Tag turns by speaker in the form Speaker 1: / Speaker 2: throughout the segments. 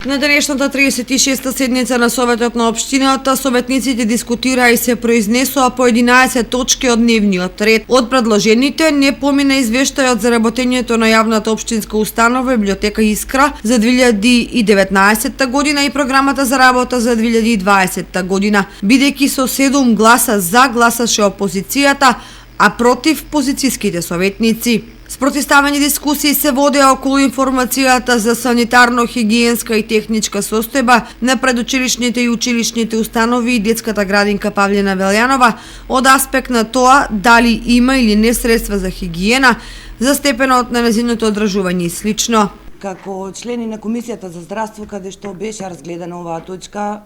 Speaker 1: На денешната 36-та седница на Советот на општината, советниците дискутираа и се произнесоа по 11 точки од дневниот ред. Од предложените не помина извештајот за работењето на јавната општинска установа Библиотека Искра за 2019 година и програмата за работа за 2020 година, бидејќи со 7 гласа за гласаше опозицијата, а против позицијските советници. Спротивставени дискусии се водеа околу информацијата за санитарно-хигиенска и техничка состојба на предучилишните и училишните установи и детската градинка Павлина Велјанова од аспект на тоа дали има или не средства за хигиена, за степенот на нејзиното одржување и слично.
Speaker 2: Како члени на Комисијата за здравство, каде што беше разгледана оваа точка,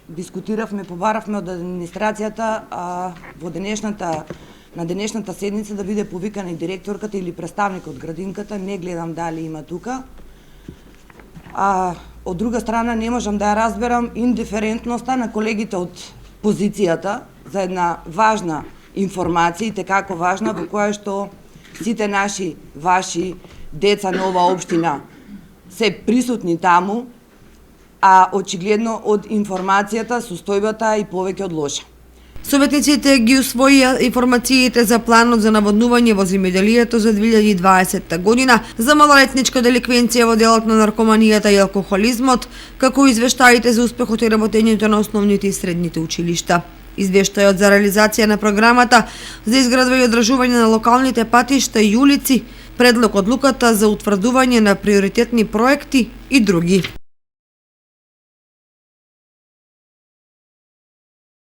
Speaker 2: дискутиравме, побаравме од администрацијата, а на денешната седница да биде повикана и директорката или представник од градинката, не гледам дали има тука. А од друга страна не можам да ја разберам индиферентноста на колегите од позицијата за една важна информација, и како важна, во која што сите наши, ваши деца на оваа општина се присутни таму, а очигледно од информацијата состојбата и повеќе од лоша.
Speaker 1: Советниците ги усвоија информациите за планот за наводнување во земјоделието за 2020 година, за малолетничка деликвенција во делот на наркоманијата и алкохолизмот, како извештаите за успехот и работењето на основните и средните училишта. Извештајот за реализација на програмата за изградба и одржување на локалните патишта и улици, предлог одлуката за утврдување на приоритетни проекти и други.